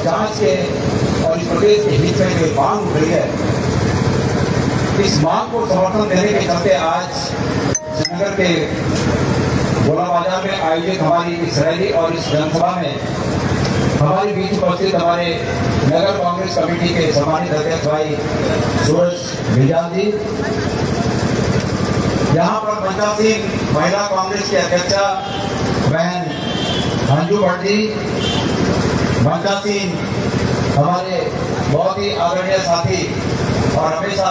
जांच के और इस प्रदेश के हित में जो मांग उठ रही है, इस मांग को समर्थन देने के चलते आज श्रीनगर के गोला बाजार में आयोजित हमारी इस रैली और इस जनसभा में हमारे बीच उपस्थित हमारे नगर कांग्रेस कमेटी के सम्मानित अध्यक्ष भाई सूरज मिर्जाल जी, यहाँ पर मंजा सिंह महिला कांग्रेस की अध्यक्षा बहन अंजू भट्ट जी, मंजा सिंह हमारे बहुत ही आदरणीय साथी और हमेशा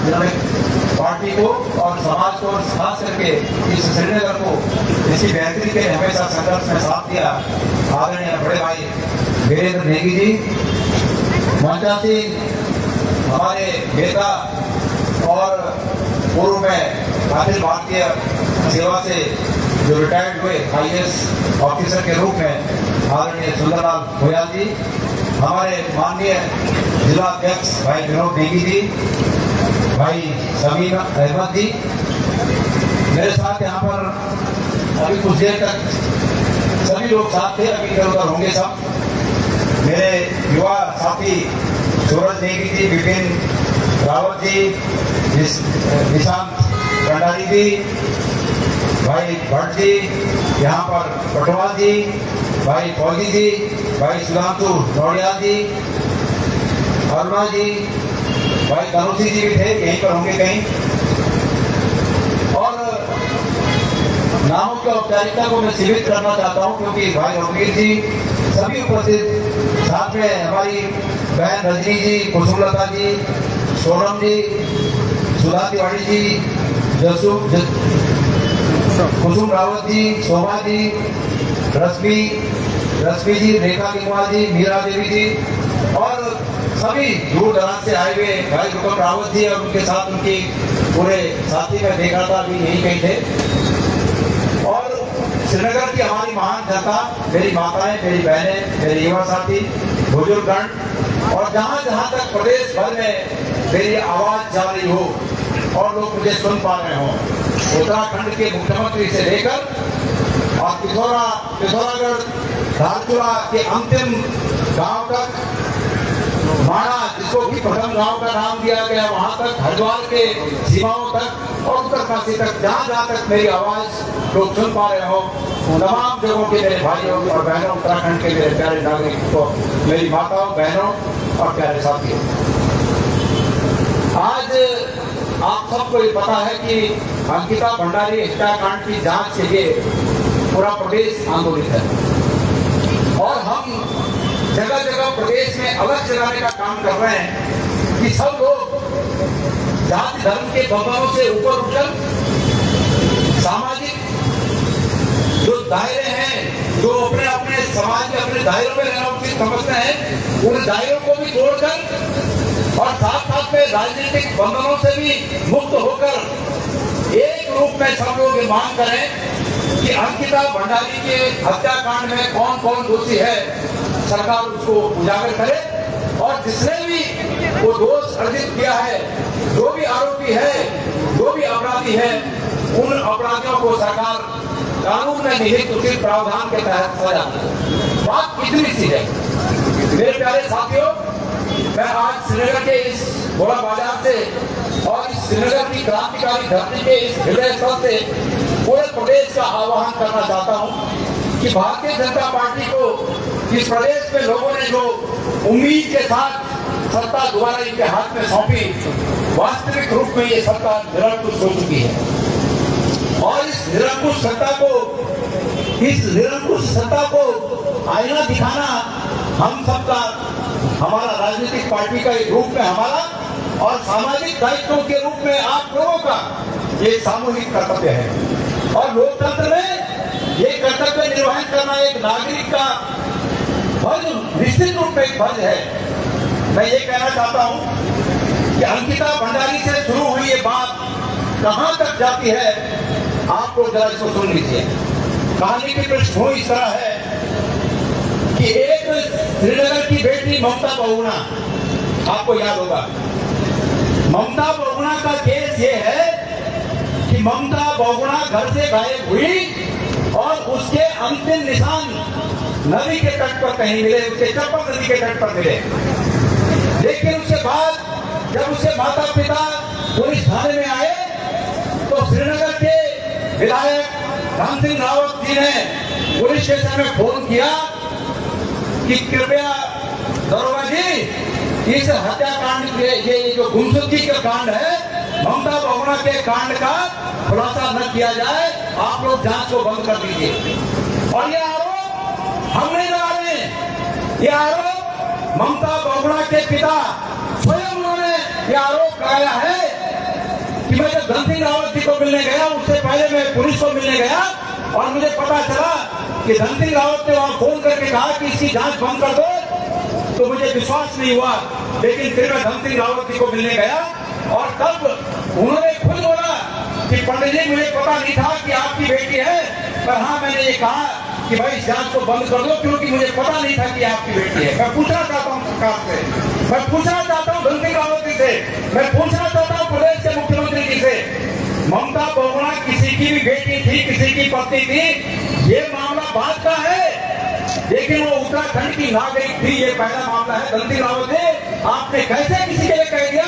जिन्होंने पार्टी को और समाज को, खास करके इस श्रीनगर को इसकी बेहतरी के हमेशा संघर्ष में साथ दिया, आदरणीय बड़े भाई वीरेंद्र नेगी जी, मंजा सिंह हमारे नेता और पूर्व में अखिल भारतीय सेवा से जो रिटायर्ड हुए IAS ऑफिसर के रूप में आदरणीय सुंदरलाल भोयाल जी, हमारे माननीय जिला अध्यक्ष भाई विनोद नेगी जी, भाई समीर अहमद जी, मेरे साथ यहाँ पर अभी कुछ देर तक सभी लोग साथ थे, अभी इधर उधर होंगे सब। मेरे युवा साथी सूरज नेगी जी, विपिन रावत जी, निशांत भंडारी जी, भाई भट्ट जी, यहाँ पर पटवाल जी, भाई फौजी जी, भाई सुधांशु नौडियाल जी, अरुणा जी, भाई धनुषी जी भी थे, यहीं पर होंगे कहीं। और नामों की औपचारिकता को मैं सीमित करना चाहता हूँ क्योंकि भाई रघुवीर जी सभी उपस्थित, साथ में हमारी बहन रजनी जी, कुसुमलता जी, सोनम जी, सुधा तिवारी जी, कुसुम रावत जी, शोभा जी, रश्मि जी, रेखा किंगवाल जी, मीरा देवी जी और सभी दूर दराज से आए हुए भाई रुकम रावत जी और उनके साथ उनकी पूरे साथी में देखा था, अभी यही कहीं थे। और श्रीनगर की हमारी महान जनता, मेरी माताएं, मेरी बहनें, मेरे युवा साथी, बुजुर्गगण और जहाँ जहाँ तक प्रदेश भर में मेरी आवाज जा रही हो और लोग मुझे सुन पा रहे हो, उत्तराखंड के मुख्यमंत्री से लेकर और पिथौरागढ़ धारचूला के अंतिम गांव तक, माणा जिसको भी प्रथम गांव का नाम दिया गया वहां तक, हरिद्वार के सीमाओं तक और उत्तरकाशी तक, जहाँ जहाँ तक मेरी आवाज लोग सुन पा रहे हो, तमाम जगहों के मेरे भाइयों और बहनों, उत्तराखंड के मेरे प्यारे नागरिकों, मेरी माताओं, बहनों और प्यारे साथियों, आज आप सबको ये पता है कि अंकिता भंडारी हत्याकांड की जांच के लिए पूरा प्रदेश आंदोलित है और हम जगह जगह प्रदेश में अलग चलाने का काम कर रहे हैं कि सब लोग जाति धर्म के बंधनों से ऊपर उठकर सामाजिक जो दायरे हैं, जो अपने अपने समाज के अपने दायरों में रहना उचित समझते हैं, उन दायरों को भी तोड़कर और साथ साथ में राजनीतिक बंधनों से भी मुक्त होकर एक रूप में सब लोग ये मांग करें कि अंकिता भंडारी के हत्याकांड में कौन कौन दोषी है, सरकार उसको उजागर करे और जिसने भी वो दोष अर्जित किया है, जो भी आरोपी है, जो भी अपराधी है, उन अपराधियों को सरकार कानून में निहित उचित प्रावधान के तहत सजा दे। बात इतनी सी है मेरे प्यारे साथियों। मैं आज श्रीनगर के इस गोला बाजार से और इस श्रीनगर की क्रांतिकारी धरती के इस हृदय स्थल से पूरे प्रदेश का आह्वान करना चाहता हूं कि भारतीय जनता पार्टी को इस प्रदेश में लोगों ने जो उम्मीद के साथ सत्ता दोबारा इनके हाथ में सौंपी, वास्तविक रूप में ये सत्ता निरंकुश हो चुकी है और इस निरंकुश सत्ता को आईना दिखाना हम सबका, हमारा राजनीतिक पार्टी का एक रूप में हमारा और सामाजिक दायित्वों के रूप में आप लोगों का ये सामूहिक कर्तव्य है और लोकतंत्र में ये कर्तव्य निर्वहन करना एक नागरिक का फर्ज, निश्चित रूप में एक फर्ज है। मैं ये कहना चाहता हूं कि अंकिता भंडारी से शुरू हुई ये बात कहां तक जाती है, आप लोग जरा इसको सुन लीजिए। कहानी की पृष्ठभूमि इस तरह है कि एक श्रीनगर की बेटी ममता बहुगुणा, आपको याद होगा, ममता बहुगुणा का केस ये है कि ममता बहुगुणा घर से गायब हुई और उसके अंतिम निशान नदी के तट पर कहीं मिले, उसके चप्पल नदी के तट पर मिले। लेकिन उसके बाद जब उसके माता पिता पुलिस थाने में आए तो श्रीनगर के विधायक धन सिंह रावत जी ने पुलिस स्टेशन में फोन किया कि कृपया दरोगा जी इस हत्याकांड के ये जो गुमशुदगी का कांड है, ममता बहुगुणा के कांड का खुलासा न किया जाए, आप लोग जांच को बंद कर दीजिए। और ये आरोप हम नहीं लगा रहे हैं, ये आरोप ममता बहुगुणा के पिता स्वयं उन्होंने ये आरोप लगाया है कि मैं जब धन सिंह रावत जी को मिलने गया, उससे पहले मैं पुलिस को मिलने गया और मुझे पता चला कि धन सिंह रावत ने वहां फोन करके कहा कि इसकी जांच बंद कर दो, तो मुझे विश्वास नहीं हुआ। लेकिन फिर मैं धन सिंह रावत जी को मिलने गया और तब उन्होंने खुद बोला कि पंडित जी मुझे पता नहीं था कि आपकी बेटी है, पर हाँ मैंने ये कहा कि भाई इस जांच को बंद कर दो क्योंकि मुझे पता नहीं था कि आपकी बेटी है। मैं पूछना चाहता हूँ सरकार से, मैं पूछना चाहता हूँ धन सिंह रावत जी से, मैं पूछना चाहता हूँ प्रदेश के मुख्यमंत्री जी से, ममता बहुगुणा किसी की भी बेटी थी, किसी की पत्नी थी, ये मामला बात का है, लेकिन वो उत्तराखंड की नागरिक थी, ये पहला मामला है। धन सिंह रावत जी, आपने कैसे किसी के लिए कह दिया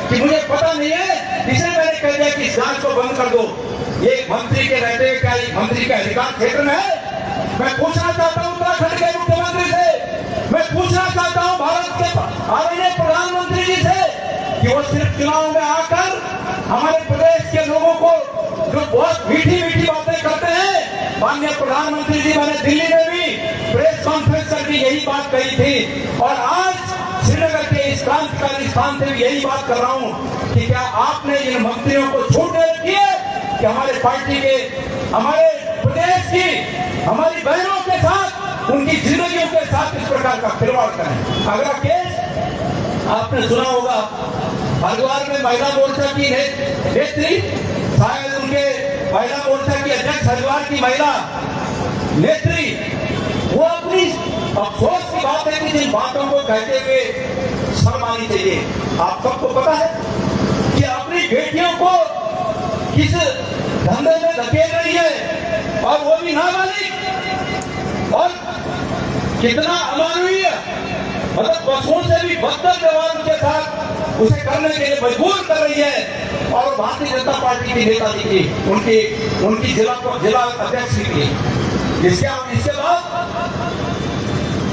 कि मुझे पता नहीं है, इसलिए मैंने कह दिया कि जांच को बंद कर दो। ये मंत्री के रहते हुए क्या एक मंत्री के अधिकार क्षेत्र में है? मैं पूछना चाहता हूँ उत्तराखंड के मुख्यमंत्री से, मैं पूछना चाहता हूँ भारत के आदरणीय प्रधानमंत्री जी से कि वो सिर्फ चुनाव में आकर हमारे प्रदेश के लोगों को जो बहुत मीठी मीठी बातें करते हैं, माननीय प्रधानमंत्री जी मैंने दिल्ली में भी प्रेस कॉन्फ्रेंस करके यही बात कही थी और आज श्रीनगर के इस क्रांतिकारी स्थान से भी यही बात कर रहा हूँ कि क्या आपने इन मंत्रियों को छूट दे रखी है कि हमारे पार्टी के, हमारे प्रदेश की, हमारी बहनों के साथ, उनकी जिंदगियों के साथ इस प्रकार का खिलवाड़ करें। अगला केस आपने सुना होगा, हरिद्वार में महिला मोर्चा की नेत्री, शायद उनके महिला मोर्चा की अध्यक्ष हरिद्वार की महिला नेत्री, वो अपनी अफसोस की बात है कि जिन बातों को कहते हुए शर्म आनी चाहिए। आप सबको पता है कि अपनी बेटियों को किस धंधे में धकेल रही है और वो भी नाबालिग, और कितना अमानवीय, मतलब पशुओं से भी बदतर व्यवहार उसके साथ उसे करने के लिए मजबूर कर रही है। और भारतीय जनता पार्टी की नेता जी की, उनकी जिला अध्यक्ष की, इसके बाद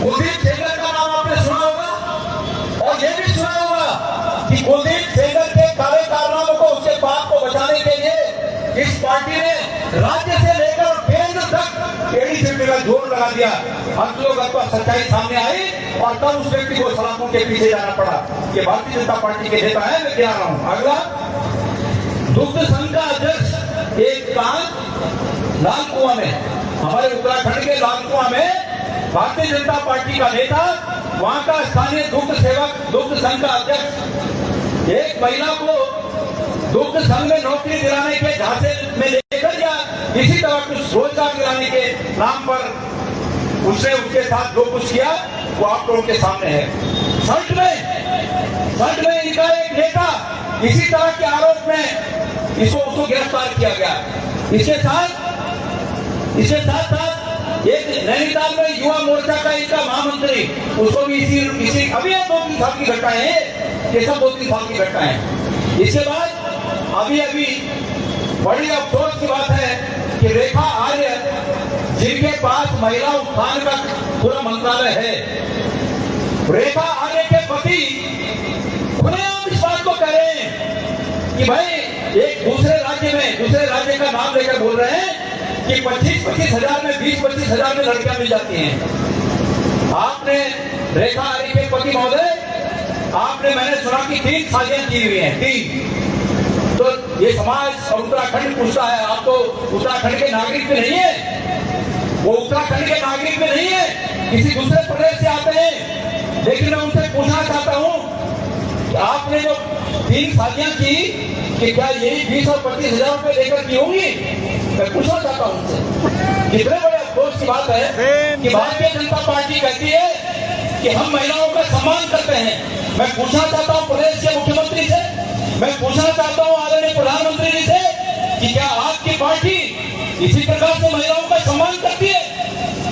कुलदीप सेंगर का नाम आपने सुना होगा और ये भी सुना होगा कि कुलदीप सेंगर के काले कारनामों को, उसके बाप को बचाने के लिए इस पार्टी ने राज्य से लेकर केंद्र तक एडीसीपी का जोर लगा दिया। अंततः सच्चाई सामने आई और तब उस व्यक्ति को सलाखों के पीछे जाना पड़ा। ये भारतीय जनता पार्टी के नेता है, मैं कह रहा हूँ। अगला, दुग्ध संघ का अध्यक्ष एक लाल कुआं में, हमारे उत्तराखंड के लाल कुआं में भारतीय जनता पार्टी का नेता, वहां का स्थानीय दुग्ध सेवक, दुग्ध संघ का अध्यक्ष एक महिला को दुग्ध संघ में नौकरी दिलाने के झांसे में लेकर या इसी तरह कुछ रोजगार दिलाने के नाम पर उसने उसके साथ जो कुछ किया वो आप लोगों के सामने है। सल्ट में इनका एक नेता इसी तरह के आरोप में उसको गिरफ्तार किया गया। इसके साथ एक नैनीताल में युवा मोर्चा का इनका महामंत्री, उसको भी इसी अभी 2-3 साल की घटना है, ये सब 2-3 साल की घटना है। इसके बाद अभी बड़ी अफसोस की बात है कि रेखा आर्य, जिनके पास महिला उत्थान का पूरा मंत्रालय है, रेखा आर्य के पति खुलेआम इस बात को कह रहे हैं कि भाई एक दूसरे राज्य का नाम लेकर बोल रहे हैं कि 25-25 हजार में, 20-25 हजार में लड़कियां मिल जाती हैं। आपने रेखा आर्य के पति महोदय, आपने, मैंने सुना कि 3 शादियां की हुई हैं, 3। तो ये समाज और उत्तराखंड पूछता है, आप तो उत्तराखंड के नागरिक भी नहीं है, वो उत्तराखंड के नागरिक भी नहीं है, किसी दूसरे प्रदेश से आते हैं। लेकिन मैं उनसे पूछना चाहता हूँ कि आपने जो 3 शादियां की, कि क्या यही 20 और 25 हजार रुपए लेकर की होंगी? मैं पूछना चाहता हूँ उनसे। कितने बड़े अफसोस की बात है कि भारतीय जनता पार्टी कहती है कि हम महिलाओं का सम्मान करते हैं। मैं पूछना चाहता हूँ प्रदेश के मुख्यमंत्री से, मैं पूछना चाहता हूँ आदरणीय प्रधानमंत्री जी से कि क्या आपकी पार्टी इसी प्रकार से महिलाओं का सम्मान करती है?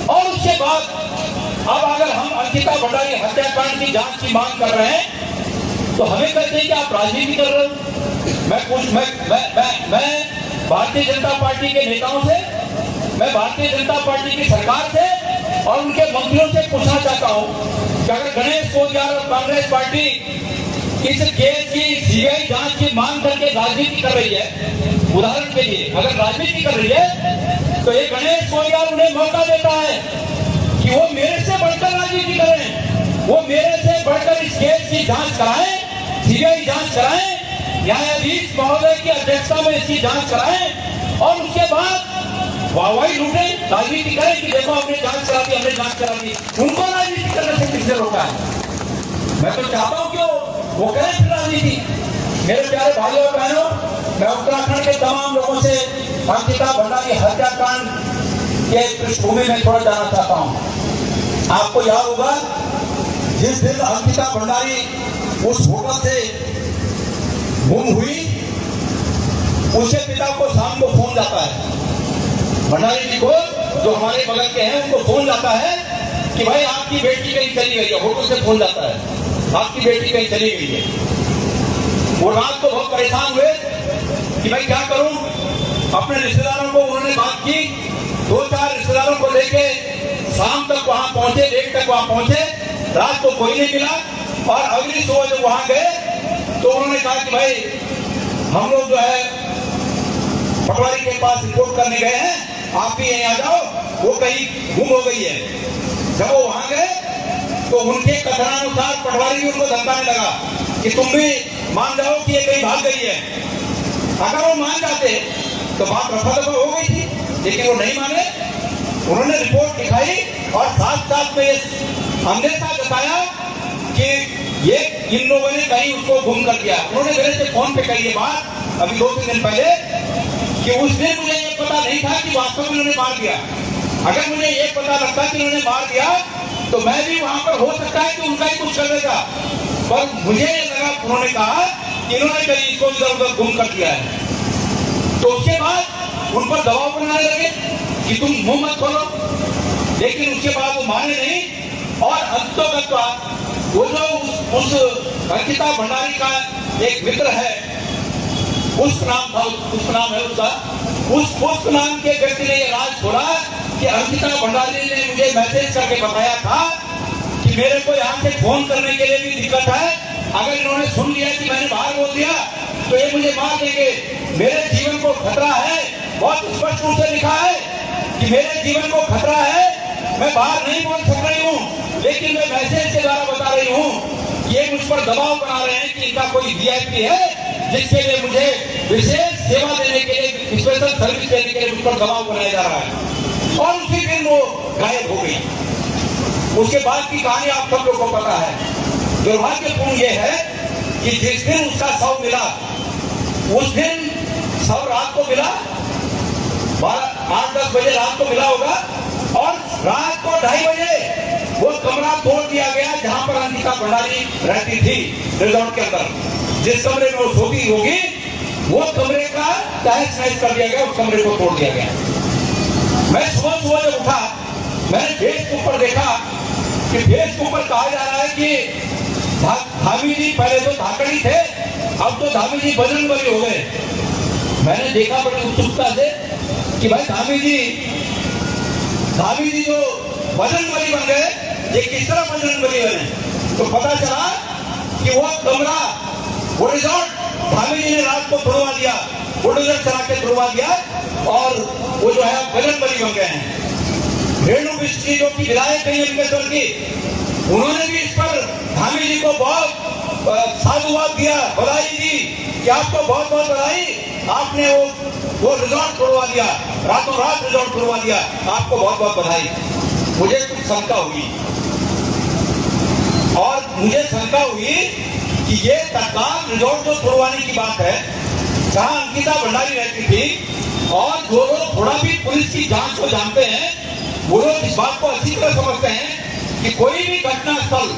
और उसके बाद अब अगर हम अंकिता भंडारी हत्याकांड की जांच की मांग कर रहे हैं तो हमें कहते हैं कि आप राजनीति कर रहे हो। मैं भारतीय जनता पार्टी के नेताओं से, मैं भारतीय जनता पार्टी की सरकार से और उनके मंत्रियों से पूछना चाहता हूं कि अगर गणेश कोटियार और कांग्रेस पार्टी इस केस की सीबीआई जांच की मांग करके राजनीति कर रही है, उदाहरण के लिए अगर राजनीति कर रही है तो ये गणेश कोटियार उन्हें मौका देता है कि वो मेरे से बढ़कर राजनीति करें, वो मेरे से बढ़कर इस केस की जांच कराएं, सीबीआई जांच कराएं, न्यायाधीश महोदय की अध्यक्षता में इसकी जांच कराएं और उसके बाद वाहवाही लूटे, राजनीति करें कि देखो हमने जांच करा दी, हमने जांच करा दी। उनको राजनीति करने से किसने रोका है? मैं तो चाहता हूं कि वो करें फिर राजनीति। मेरे प्यारे भाइयों और बहनों, मैं उत्तराखंड के तमाम लोगों से अंकिता भंडारी हत्याकांड के पृष्ठभूमि में थोड़ा जानना चाहता हूं। आपको याद होगा जिस दिन अंकिता भंडारी उस होटल से गुम हुई, उसके पिता को शाम को फोन जाता है, भंडारी जी को जो हमारे बगल के हैं उनको फोन जाता है कि भाई आपकी बेटी कहीं चली गई है, होटल से फोन जाता है आपकी बेटी कहीं चली गई है। वो रात को बहुत परेशान हुए कि भाई क्या करूं, अपने रिश्तेदारों को उन्होंने बात की, 2-4 रिश्तेदारों को लेके शाम तक वहां पहुंचे, देर तक वहां पहुंचे, रात को कोई नहीं मिला और अगली सुबह जब वहां गए तो उन्होंने कहा कि भाई हम लोग जो है पटवारी के पास रिपोर्ट करने गए हैं, आप भी यहीं आ जाओ, वो कहीं गुम हो गई है। जब वो वहां गए तो उनके कथनानुसार पटवारी भी उनको धमकाने लगा कि तुम भी मान जाओ कि ये कहीं भाग गई है। अगर वो मान जाते तो बात रफा दफा हो गई थी, लेकिन वो नहीं माने, उन्होंने रिपोर्ट दिखाई और साथ साथ में अंदेशा जताया कि ये इन लोगों ने कहीं उसको गुम कर दिया। उन्होंने मेरे से फोन पे कही ये बात अभी 2-3 दिन पहले कि उस दिन मुझे ये पता नहीं था कि वास्तव में उन्होंने मार दिया। अगर मुझे ये पता लगता कि उन्होंने मार दिया तो मैं भी वहां पर हो सकता है कि उनका ही कुछ कर देगा, पर मुझे ये लगा, उन्होंने कहा कि इन्होंने कहीं इसको इधर उधर गुम कर दिया है। तो उसके बाद उन पर दबाव बनाने लगे कि तुम मुंह मत खोलो, लेकिन उसके बाद वो माने नहीं और अंततः वो जो उस अंकिता भंडारी का एक मित्र है, पुष्प नाम था, पुष्प नाम है उसका, उस पुष्प नाम के व्यक्ति ने ये राज खोला कि अंकिता भंडारी ने मुझे मैसेज करके बताया था कि मेरे को यहाँ से फोन करने के लिए भी दिक्कत है, अगर इन्होंने सुन लिया कि मैंने बाहर बोल दिया तो ये मुझे मार देंगे, मेरे जीवन को खतरा है। बहुत स्पष्ट रूप से लिखा है कि मेरे जीवन को खतरा है, मैं बाहर नहीं बोल सक रही हूँ, लेकिन मैं मैसेज के द्वारा बता रही हूँ ये मुझ पर दबाव बना रहे हैं कि इनका कोई वीआईपी है जिसके लिए मुझे विशेष सेवा देने के लिए, स्पेशल सर्विस देने के लिए मुझ पर दबाव बनाया जा रहा है। और उसी दिन वो गायब हो गई। उसके बाद की कहानी आप सब लोगों को पता है। दुर्भाग्यपूर्ण ये है कि जिस दिन उसका शव मिला, उस दिन शव रात को मिला, 8-10 बजे रात को मिला होगा और रात को 2:30 बजे वो कमरा तोड़ दिया गया जहां पर अंकिता भंडारी रहती थी रिजॉर्ट के अंदर। जिस कमरे में वो सोती होगी वो कमरे का तहस नहस कर दिया गया, उस कमरे को तोड़ दिया गया। मैं सुबह जब उठा, मैंने फेसबुक पर देखा कि फेसबुक पर कहा जा रहा है कि धामी जी पहले तो धाकड़ी थे, अब तो धामी जी बजरंगबली हो गए। मैंने देखा बड़ी उत्सुकता से कि भाई धामी जी जो बजरंगबली बन गए, ये किस तरह बजरंगबली बने? तो पता चला कि वो कमरा, वो रिजॉर्ट धामी जी ने रात को तोड़वा दिया, बुलडोजर चला के तोड़वा दिया और वो जो है बजरंगबली बन गए हैं। रेणु मिश्र जो की विधायक है अंबेडकर की, उन्होंने भी इस पर धामी जी को बहुत साधुवाद दिया, बधाई दी कि आपको बहुत बहुत बधाई, आपने वो रिजॉर्ट तोड़वा दिया, रातों रात रिजॉर्ट तोड़वा दिया, आपको बहुत बहुत बधाई। मुझे कुछ शंका हुई और मुझे शंका हुई कि ये तत्काल रिजॉर्ट जो तोड़वाने की बात है, जहां अंकिता भंडारी रहती थी, और जो लोग थोड़ा भी पुलिस की जांच को जानते हैं वो लोग इस बात को अच्छी तरह समझते हैं कि कोई भी घटना स्थल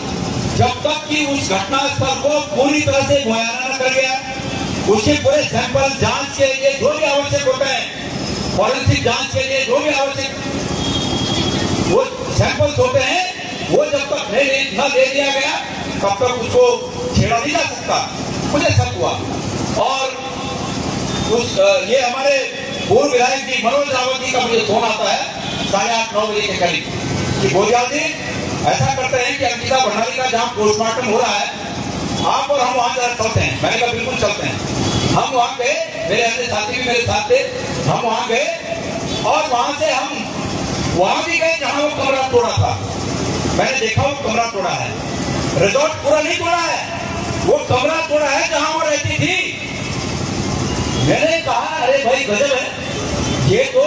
जब तक कि उस घटना स्थल को पूरी तरह से मुहैया न कर गया, उसके पूरे सैंपल जांच के लिए जो भी आवश्यक होते हैं, फॉरेंसिक जांच के लिए जो भी आवश्यक वो सैंपल्स होते हैं, वो जब तक न ले लिया गया तब तक उसको छेड़ा नहीं जा सकता। मुझे शक हुआ और ये हमारे पूर्व विधायक जी मनोज रावत जी का मुझे फोन आता है 8:30-9 बजे के करीब कि गोदियाल जी ऐसा करते हैं कि अंकिता भंडारी का जहाँ पोस्टमार्टम हो रहा है आप और हम वहां जरा चलते हैं। मैंने कहा बिल्कुल चलते हैं। हम वहां गए, मेरे अन्य साथी भी मेरे साथ थे, हम वहां गए और वहां से हम वहां भी गए जहां वो कमरा तोड़ा था। मैंने देखा वो कमरा तोड़ा है, रिजॉर्ट पूरा नहीं तोड़ा है, वो कमरा तोड़ा है जहां वो रहती थी। मैंने कहा अरे भाई गजब है, ये तो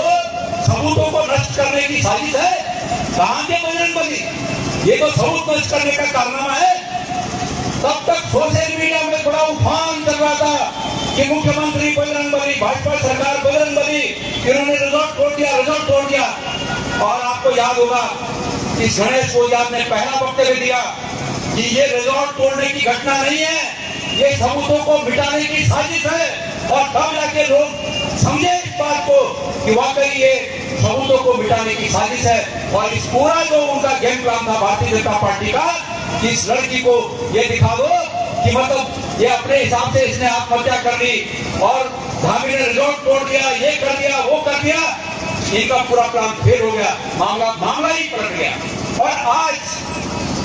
सबूतों को नष्ट करने की साजिश है। कहां के बजरंगबली, ये तो सबूत नष्ट करने का कारनामा है। तब तक सोशल मीडिया में बड़ा उफान चल रहा था कि मुख्यमंत्री बजरंगबली, भाजपा सरकार बजरंगबली, इन्होंने रिजॉर्ट तोड़ दिया। और आपको याद होगा कि गणेश गोजात ने पहला वक्तव्य दिया कि ये रिजॉर्ट तोड़ने की घटना नहीं है, ये सबूतों को मिटाने की साजिश है। और तब जाके लोग समझे इस बात को कि वाकई ये सबूतों को मिटाने की साजिश है। और इस पूरा जो उनका गेम प्लान था भारतीय जनता पार्टी का, कि इस लड़की को ये दिखा दो कि मतलब ये अपने हिसाब से इसने आत्महत्या कर ली और धामी ने रिजॉर्ट तोड़ दिया, ये कर दिया, वो कर दिया, इनका पूरा प्लान फेल हो गया, मामला ही पलट गया। और आज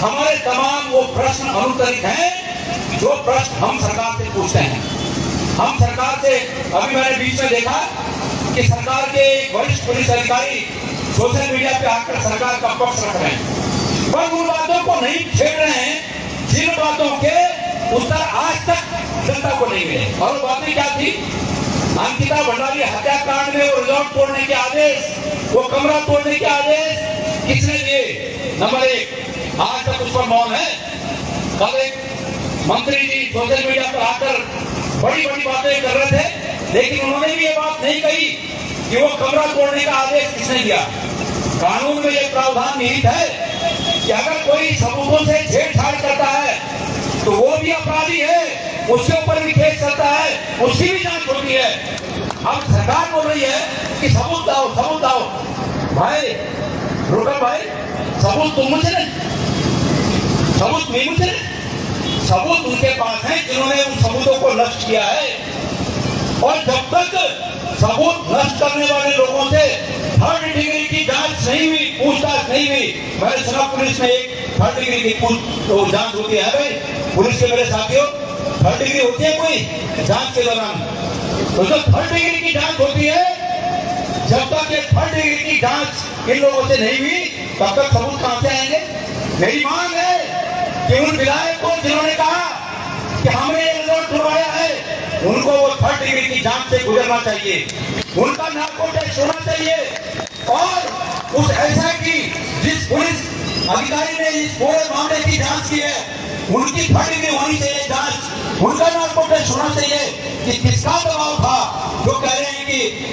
हमारे तमाम वो प्रश्न अनुत्तरित हैं जो प्रश्न हम सरकार से पूछते हैं। हम सरकार से, अभी मैंने बीच में देखा कि सरकार के वरिष्ठ पुलिस अधिकारी सोशल मीडिया पे आकर सरकार का पक्ष रख रहे हैं, पर उन बातों को नहीं छेड़ रहे हैं जिन बातों के उत्तर आज तक जनता को नहीं मिले। और बातें क्या थी? अंकिता भंडारी हत्याकांड में वो रिजॉर्ट तोड़ने के आदेश, वो कमरा तोड़ने के आदेश किसने दिए? नंबर 1, आज तक उस पर मौन है। कल एक मंत्री जी सोशल मीडिया पर आकर बड़ी बड़ी बातें कर रहे थे, लेकिन उन्होंने भी ये बात नहीं कही कि वो कमरा तोड़ने का आदेश किसने दिया। कानून में ये प्रावधान निहित है कि अगर कोई सबूतों से छेड़छाड़ करता है तो वो भी अपराधी है, उसके ऊपर भी केस चलता है, उसकी भी जांच होती है। अब सरकार बोल रही है कि सबूत लाओ, सबूत लाओ। भाई रुका भाई, सबूत तुम मुझे नहीं, सबूत नहीं मुझे नहीं, सबूत उनके पास है जिन्होंने उन सबूतों को नष्ट किया है। और जब तक सबूत नष्ट करने वाले लोगों से 3rd डिग्री की जांच नहीं हुई, पूछताछ नहीं हुई, मैंने सुना पुलिस में एक 3rd डिग्री की तो जांच होती है भाई, पुलिस के मेरे साथियों 3rd डिग्री होती है कोई जांच के दौरान? तो जब 3rd डिग्री की जांच होती है, जब तक ये 3rd डिग्री की जांच इन लोगों से नहीं हुई तब तक सबूत कहां से आएंगे? मेरी मांग है कि उन विधायक को जिन्होंने कहा कि हमने ये रिजॉर्ट छुड़वाया है, उनको वो 3rd डिग्री की जांच से गुजरना चाहिए, उनका नार्को टेस्ट होना चाहिए। और उस ऐसा की जिस पुलिस अधिकारी ने इस पूरे मामले की जांच की है, उनकी 3rd डिग्री होनी चाहिए जांच, उनका नार्को टेस्ट होना चाहिए कि किसका दबाव था जो कह रहे हैं कि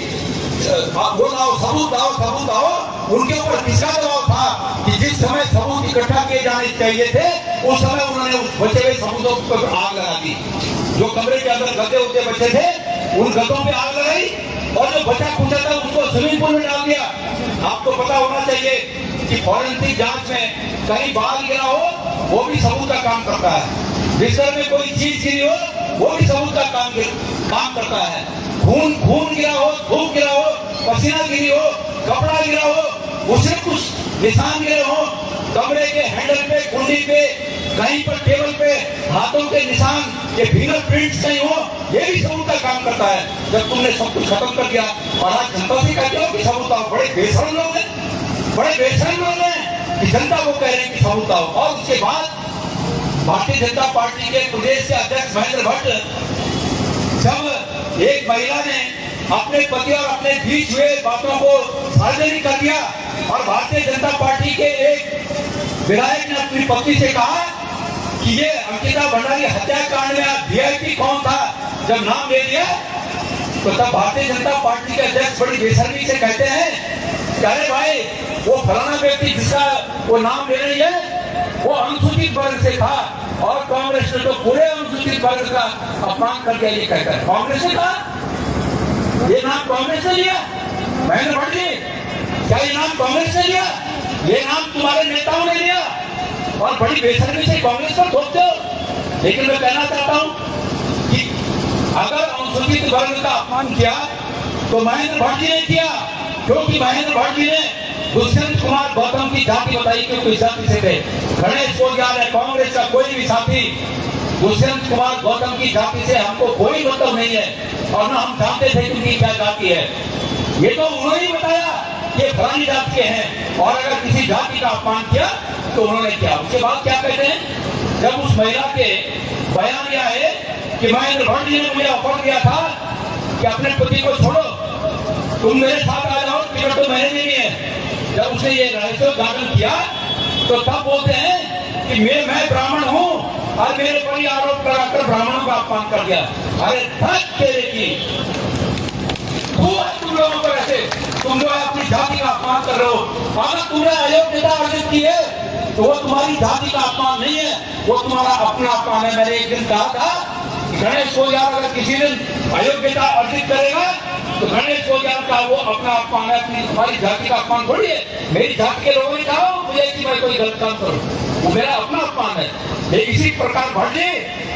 वो लाओ, सबूत लाओ, सबूत लाओ, उनके ऊपर किसका दबाव था कि जिस समय सबूत इकट्ठा किए जाने चाहिए थे उस समय उन्होंने उस बचे हुए सबूतों पर आग लगा दी। जो कमरे के अंदर गद्दे उद्दे बचे थे उन गद्दों पे आग लगाई और जो बचा कुचा था उसको स्विमिंग पूल में डाल दिया। आपको पता होना चाहिए कि फॉरेंसिक जांच में कहीं बाल गिरा हो वो भी सबूत का काम करता है, बिस्तर में कोई चीज गिरी हो वो भी सबूत का काम करता है, खून गिरा हो, धूप गिरा हो, पसीना गिरी हो, कपड़ा गिरा हो, उससे कुछ निशान गिरे हो, कमरे के हैंडल पे, कुंडी पे, कहीं पर टेबल पे हाथों के निशान, ये फिंगर प्रिंट्स कहीं हो, ये भी सबूत का काम करता है। जब तुमने सब कुछ खत्म कर दिया और आज जनता से कहते हो कि सबूत आओ, बड़े बेशरम लोग हैं, बड़े बेशरम लोग हैं कि जनता को कह रहे हैं कि सबूत आओ। और उसके बाद भारतीय जनता पार्टी के प्रदेश के अध्यक्ष महेंद्र भट्ट, जब एक महिला ने अपने पति और अपने बीच हुए बातों को सार्वजनिक कर दिया और भारतीय जनता पार्टी के एक विधायक ने अपनी पत्नी से कहा कि ये अंकिता भंडारी हत्याकांड में वीआईपी कौन था, जब नाम ले दिया तो तब भारतीय जनता पार्टी के अध्यक्ष बड़ी बेशर्मी से कहते हैं कि अरे भाई वो फलाना व्यक्ति जिसका वो नाम ले रही है वो अनुसूचित वर्ग से था और कांग्रेस ने तो पूरे अनुसूचित वर्ग का अपमान कर दिया। ये कहकर कांग्रेस ने कहा, ये नाम कांग्रेस ने लिया? महेंद्र भट्ट जी, क्या ये नाम कांग्रेस ने लिया? ये नाम तुम्हारे नेताओं ने लिया? और बड़ी बेशर्मी से कांग्रेस पर थोपते हो। लेकिन मैं कहना चाहता हूं कि अगर अनुसूचित वर्ग का अपमान किया तो महेंद्र भट्ट जी ने किया, क्योंकि महेंद्र भट्ट जी ने दुष्यंत कुमार गौतम की जाति बताई कि किस जाति से थे। गणेश पोद्दार है, कांग्रेस का कोई भी साथी दुष्यंत कुमार गौतम की जाति से हमको कोई मतलब नहीं है, और ना हम जानते थे कि उनकी क्या जाति है। ये तो उन्होंने ही बताया कि फलानी जाति के हैं, और अगर किसी जाति का अपमान किया तो उन्होंने किया। उसके बाद क्या कहते हैं, जब उस महिला के बयान यह है कि महेंद्र भट्ट जी ने मुझे ऑफर दिया था कि अपने पति को छोड़ो, तुम मेरे साथ आ जाओ, टिकट तो मैंने देनी है। जब उसने ये राजस्व गार्डन किया तो तब बोलते हैं कि मैं ब्राह्मण हूं और मेरे पर आरोप लगाकर ब्राह्मणों का अपमान कर दिया। अरे धक तेरे की, तुम लोगों पर ऐसे, तुम जो है अपनी जाति का अपमान कर रहे हो। अगर तुमने अयोग्यता अर्जित की है तो वो तुम्हारी जाति का अपमान नहीं है, वो तुम्हारा अपना अपमान है। मैंने एक दिन कहा था गणेश पोद्दार अगर किसी दिन अयोग्यता अर्जित करेगा तो गणेश पोद्दार का वो अपना अपमान है, अपनी हमारी जाति का अपमान थोड़ी है। मेरी जाति के लोगों ने कहा मुझे कि मैं कोई गलत काम करूं, वो मेरा अपना अपमान है। लेकिन इसी प्रकार भट्ट जी,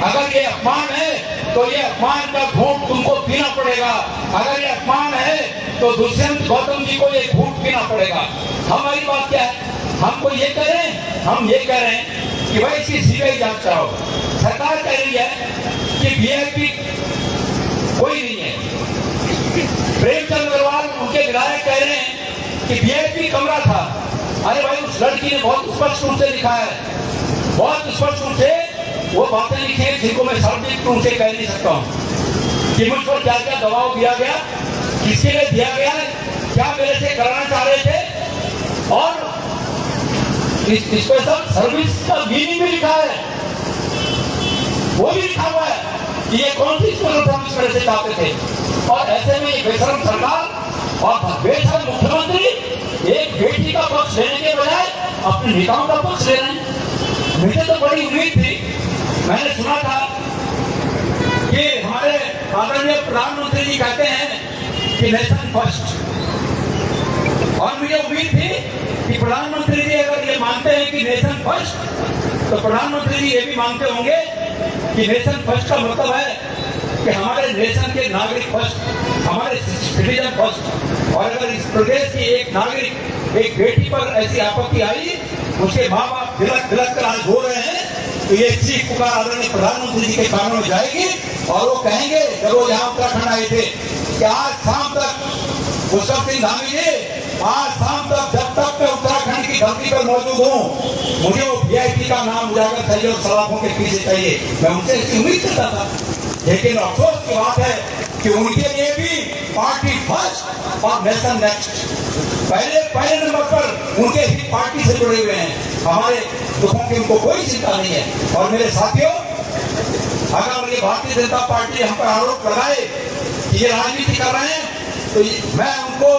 अगर ये अपमान है तो ये अपमान का घूंट तुमको पीना पड़ेगा। अगर ये अपमान है तो दुष्यंत गौतम जी को ये घूंट पीना पड़ेगा। हमारी बात क्या है, हमको ये करें, हम ये कह रहे हैं कि भाई इसकी सीबीआई जांच कराओ। सरकार कह रही है कि वीआईपी कोई नहीं है। प्रेमचंद अग्रवाल उनके विधायक कह रहे हैं कि वीआईपी कमरा था। अरे भाई उस लड़की ने बहुत स्पष्ट रूप से लिखा है, बहुत स्पष्ट रूप से वो बातें लिखी हैं जिनको मैं सार्वजनिक रूप से कह नहीं सकता हूँ कि मुझ पर क्या क्या दबाव दिया गया, किसके लिए दिया गया, क्या मेरे से कराना चाह रहे थे, और स्पेशल सर्विस का मीनिंग भी लिखा है, वो भी लिखा हुआ है कि ये कौन सी स्पेशल सर्विस मेरे से चाहते थे। और ऐसे में एक बेशरम सरकार और बेशरम मुख्यमंत्री एक बेटी का पक्ष लेने के बजाय अपने नेताओं का पक्ष ले रहे हैं। मुझे तो बड़ी उम्मीद थी, मैंने सुना था कि हमारे आदरणीय प्रधानमंत्री जी कहते हैं कि नेशन फर्स्ट, और मुझे उम्मीद थी कि प्रधानमंत्री जी अगर ये मानते हैं कि नेशन फर्स्ट, तो प्रधानमंत्री जी ये भी मानते होंगे कि नेशन फर्स्ट का मतलब है कि हमारे नेशन के नागरिक फर्स्ट, हमारे सिटीजन फर्स्ट। और अगर इस प्रदेश की एक नागरिक, एक बेटी पर ऐसी आपत्ति आई, उसके माँ बाप बिलक बिलक कर आज रो रहे हैं, तो ये चीख पुकार आदरणीय प्रधानमंत्री जी के कानों में जाएगी, और वो कहेंगे जब वो यहाँ उत्तराखंड आए थे कि आज शाम तक, पुष्कर सिंह धामी जी, आज शाम तक जब तक मैं उत्तराखंड की धरती पर मौजूद हूँ, मुझे वो वीआईपी का नाम उजागर चाहिए और सलाखों के पीछे चाहिए। मैं उनसे इसकी उम्मीद करता था, लेकिन अफसोस की बात है कि उनके लिए भी पार्टी फर्स्ट और नेशन नेक्स्ट, पहले नंबर पर उनके ही पार्टी से जुड़े हुए हैं। हमारे दुखों की उनको कोई चिंता नहीं है। और मेरे साथियों, अगर ये भारतीय जनता पार्टी हम पर आरोप लगाए कि ये राजनीति कर रहे हैं, तो मैं उनको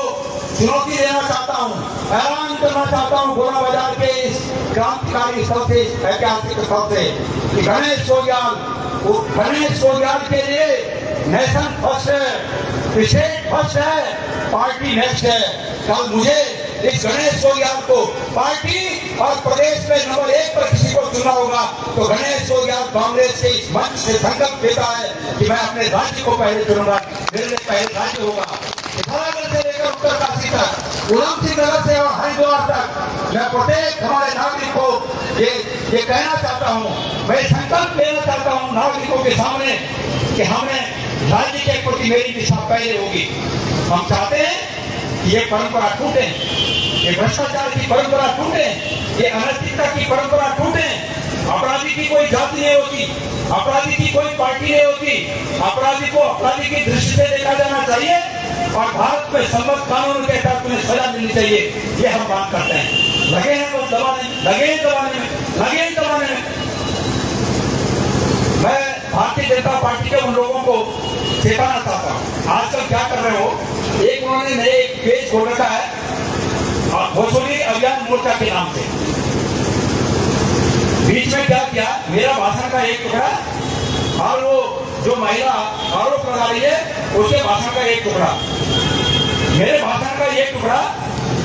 चुनौती देना चाहता हूँ, ऐलान करना चाहता हूँ गोला बाजार के इस क्रांतिकारी स्थल से, इस ऐतिहासिक स्थल से, कि गणेश पोद्दार के लिए नेशन फर्स्ट है, स्टेट फर्स्ट है, पार्टी नेक्स्ट है। कल मुझे इस गणेश पोद्दार को पार्टी और प्रदेश में नंबर 1 पर किसी को चुना होगा तो गणेश पोद्दार कांग्रेस के इस मंच से संकल्प लेता है कि मैं अपने राज्य को पहले चुनूंगा, मेरे लिए पहले राज्य होगा। पिथौरागढ़ से लेकर उत्तरकाशी तक, उधमसिंह नगर से और हरिद्वार तक, मैं प्रत्येक हमारे नागरिक को ये कहना चाहता हूँ, मैं संकल्प लेना चाहता हूँ नागरिकों के सामने कि हमें राज्य के प्रति मेरी दिशा पहले होगी। हम चाहते हैं कि ये परंपरा टूटे, ये भ्रष्टाचार की परंपरा टूटे, ये अनैतिकता की परंपरा टूटे। अपराधी की कोई जाति नहीं होती, अपराधी की कोई पार्टी नहीं होती, अपराधी को अपराधी की दृष्टि से देखा जाना चाहिए, और भारत में संबद्ध कानून के तहत उन्हें सजा मिलनी चाहिए। ये हम बात करते हैं। लगे हैं वो दबाने में, लगे हैं दबाने में। मैं भारतीय जनता पार्टी के उन लोगों को चेताना चाहता हूँ, आजकल क्या कर रहे हो, एक उन्होंने नए पेज खोल रखा है वसूली अभियान मोर्चा के नाम से। बीच में क्या किया, मेरा भाषण का एक टुकड़ा और वो जो महिला आरोप लगा रही है उसके भाषण का एक टुकड़ा, मेरे भाषण का एक टुकड़ा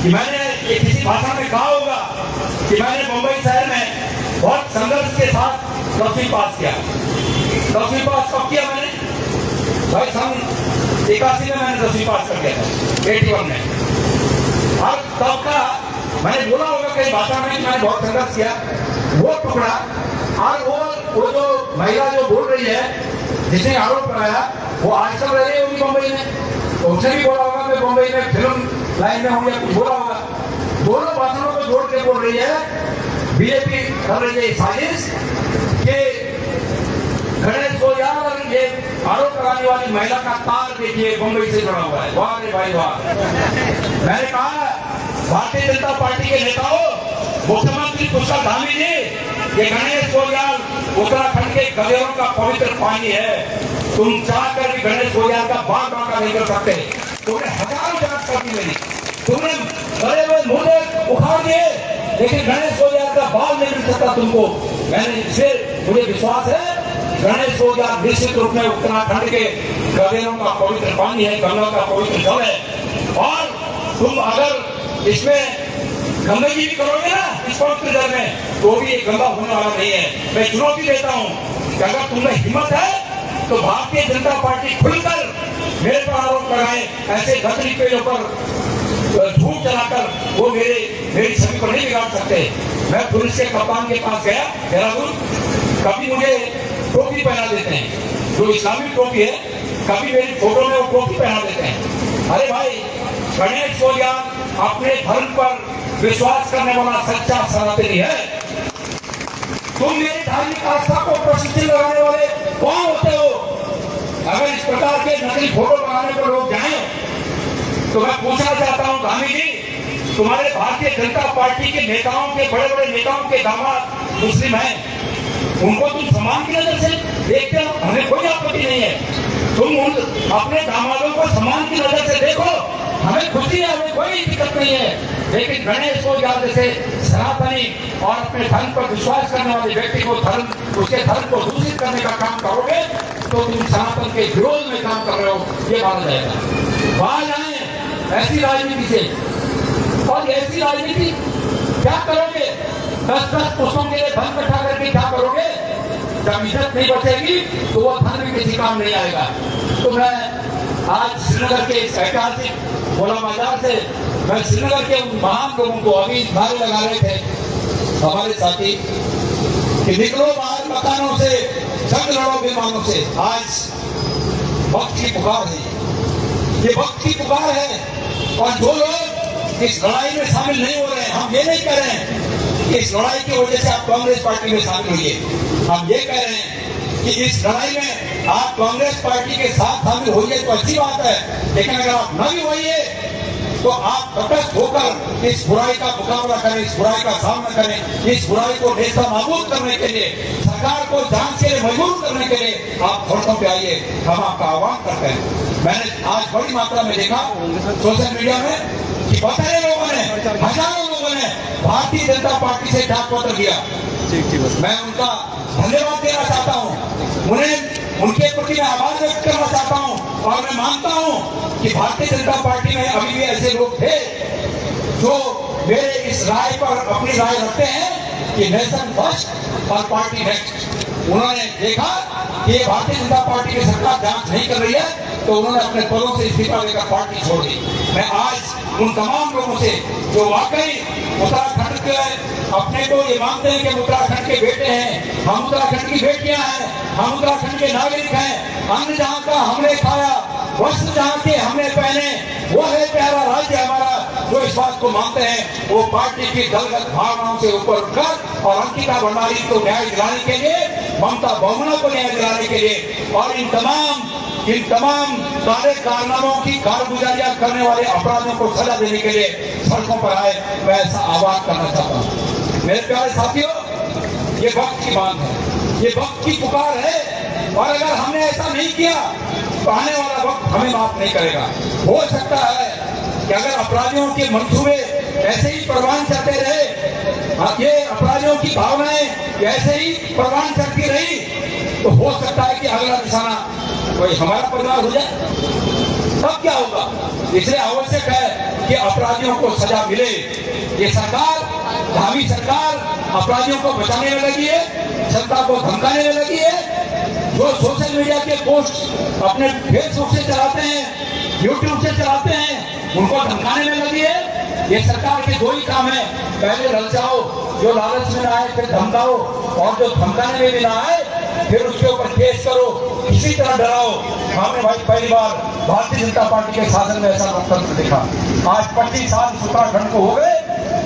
कि मैंने किसी भाषण में कहा होगा कि मैंने मुंबई शहर में बहुत संघर्ष के साथ 10वीं पास किया। 10वीं पास कब किया मैंने भाई? सन 81 में मैंने 10वीं पास कर दिया था, 81 में। और तब का मैंने बोला होगा कई भाषा में कि मैंने बहुत संघर्ष किया। वो टुकड़ा और वो जो महिला जो बोल रही है, जिसने आरोप लगाया, वो आजकल रह रही होगी मुंबई में, तो उसने भी बोला होगा मैं मुंबई में फिल्म लाइन में हूँ या कुछ बोला होगा। दोनों भाषणों को जोड़ के बोल रही है बीजेपी कर रही है साजिश के गणेश गोयाल और ये आरोप लगाने वाली महिला का तार देखिए मुंबई से जुड़ा हुआ है। वाह रे भाई वाह। मैंने कहा भारतीय जनता पार्टी के नेताओं, मुख्यमंत्री पुष्कर धामी जी, ये गणेश गोयाल उत्तराखंड के गदेरों का पवित्र पानी है। तुम चाहकर भी गणेश गोयाल का बाल बांका नहीं कर सकते। तुमने हजारों जांच कर दी मेरी, तुमने बड़े बड़े मुद्दे उखाड़ दिए, लेकिन गणेश गोयाल का बाल नहीं मिल सकता तुमको। मुझे विश्वास है गणेश गोयाल निश्चित रूप में उत्तराखंड के गदेरों का पवित्र पानी है, गंगा का पवित्र जल है। और तुम अगर इसमें गंदगी भी करोगे ना इस पवित्र जल में, तो भी ये गंदा होने वाला नहीं है। मैं चुनौती देता हूँ कि अगर तुम्हें हिम्मत है तो भारतीय जनता पार्टी खुलकर मेरे पर आरोप लगाए, ऐसे गंदगी पेड़ों पर झूठ चलाकर वो मेरी छवि को नहीं बिगाड़ सकते। मैं पुलिस के कप्तान के पास गया देहरादून, कभी मुझे टोपी पहना देते हैं, जो इस्लामिक टोपी है, कभी मेरी फोटो में वो टोपी पहना देते हैं। अरे भाई, गणेश गोयाल अपने धर्म पर विश्वास करने वाला सच्चा सनातनी है। तुम मेरी धार्मिक आस्था को प्रश्न चिन्ह लगाने वाले कौन होते हो? अगर इस प्रकार के नकली फोटो बनाने पर लोग जाएं, तो मैं पूछना चाहता हूं धामी जी, तुम्हारे भारतीय जनता पार्टी के नेताओं के बड़े बड़े नेताओं के दामाद मुस्लिम हैं, उनको तुम सम्मान की नजर से देखते हो, हमें कोई आपत्ति नहीं है। तुम अपने दामादों को सम्मान की नजर से देखो, हमें खुशी है, हमें कोई दिक्कत नहीं है। लेकिन गणेश गोयाल जैसे सनातनी और अपने धर्म पर विश्वास करने वाले व्यक्ति को उसके धर्म को दूषित करने का काम करोगे तो तुम सनातन के विरोध में काम कर रहे हो, ये माना जाएगा। वहां जाए ऐसी राजनीति से, और ऐसी राजनीति क्या करोगे? 10-10 पुष्पों के लिए धन इकट्ठा करके क्या करोगे? जब इज्जत नहीं बचेगी तो वो धन भी किसी काम नहीं आएगा। तो मैं आज श्रीनगर के इस ऐतिहासिक गोला बाजार से मैं श्रीनगर के उन महान लोगों को अभी नारे लगा रहे थे हमारे साथी कि निकलो बाहर मकानों से, जंग लड़ो विमानों से। आज वक्त की पुकार है, ये वक्त की पुकार है। और जो लोग इस लड़ाई में शामिल नहीं हो रहे हैं, हम ये नहीं कह रहे हैं कि इस लड़ाई की वजह से आप कांग्रेस पार्टी में शामिल होइए। हम ये कह रहे हैं कि इस लड़ाई में आप कांग्रेस पार्टी के साथ शामिल होइए तो अच्छी बात है, लेकिन अगर आप न भी होइए तो आप तटस्थ होकर इस बुराई का मुकाबला करें, इस बुराई का सामना करें। इस बुराई को नेस्ता नाबूद करने के लिए, सरकार को जांच के लिए मजबूर करने के लिए आप सड़कों पे आइए, हम आपका आह्वान करते हैं। मैंने आज बड़ी मात्रा में देखा सोशल मीडिया में कि बहुत सारे लोगों ने, हजारों लोगों ने भारतीय जनता पार्टी से डाक पत्र दिया। मैं उनका धन्यवाद देना चाहता हूँ, उनके प्रति मैं आभार व्यक्त करना चाहता हूँ। और मैं मानता हूँ कि भारतीय जनता पार्टी में अभी भी ऐसे लोग थे जो मेरे इस राय पर अपनी राय रखते हैं कि नेशन फर्स्ट और पार्टी नेक्स्ट। उन्होंने देखा कि ये भारतीय जनता पार्टी की सरकार जांच नहीं कर रही है, तो उन्होंने अपने पदों से इस्तीफा देकर पार्टी छोड़ दी। मैं आज उन तमाम लोगों से जो वाकई उत्तराखंड के अपने को ये मानते हैं कि उत्तराखंड के बेटे हैं, हम उत्तराखंड की बेटियां हैं, हम उत्तराखंड के नागरिक हैं, अन्न जहाँ का हमने खाया, वस्त्र जहाँ के हमने पहने, वो है प्यारा राज्य हमारा। जो इस बात को मानते हैं वो पार्टी की दलगत भावनाओं से ऊपर उठकर और अंकिता भंडारी को न्याय दिलाने के लिए, ममता बहुगुणा को न्याय दिलाने के लिए और इन तमाम सारे कारनामों की कारगुजारियां करने वाले अपराधियों को सजा देने के लिए सड़कों पर आए, मैं ऐसा आह्वान करना चाहता हूँ। मेरे प्यारे साथियों, ये वक्त की मांग है, ये वक्त की पुकार है, और अगर हमने ऐसा नहीं किया तो आने वाला वक्त हमें माफ नहीं करेगा। हो सकता है कि अगर अपराधियों के मंसूबे ऐसे ही परवान चलते रहे, ये अपराधियों की भावनाएं ऐसे ही परवान चलती रही, तो हो सकता है कि अगला निशाना कोई हमारा परिवार हो जाए, तब क्या होगा? इसलिए आवश्यक है कि अपराधियों को सजा मिले। ये सरकार धामी सरकार अपराधियों को बचाने में लगी है, जनता को धमकाने में लगी है। जो सोशल मीडिया के पोस्ट अपने फेसबुक से चलाते हैं, यूट्यूब से चलाते हैं, उनको धमकाने में लगी है। ये सरकार के दो ही काम है, पहले ललचाओ, जो लालच में ना आए फिर धमकाओ, और जो धमकाने में भी ना आए फिर उसके ऊपर केस करो, किसी तरह डराओ। हमने भाई पहली बार भारतीय जनता पार्टी के शासन में ऐसा लोकतंत्र देखा। आज 25 साल उत्तराखंड को हो गए,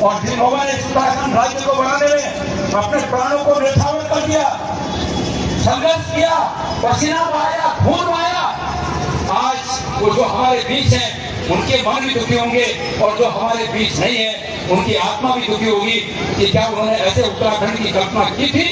और जिन लोगों ने उत्तराखंड राज्य को बनाने में अपने प्राणों को न्यौछावर कर दिया, संघर्ष किया, पसीना बहाया, खून बहाया, आज वो जो हमारे बीच हैं उनके मन भी दुखी होंगे, और जो हमारे बीच नहीं है उनकी आत्मा भी दुखी होगी कि क्या उन्होंने ऐसे उत्तराखंड की कल्पना की थी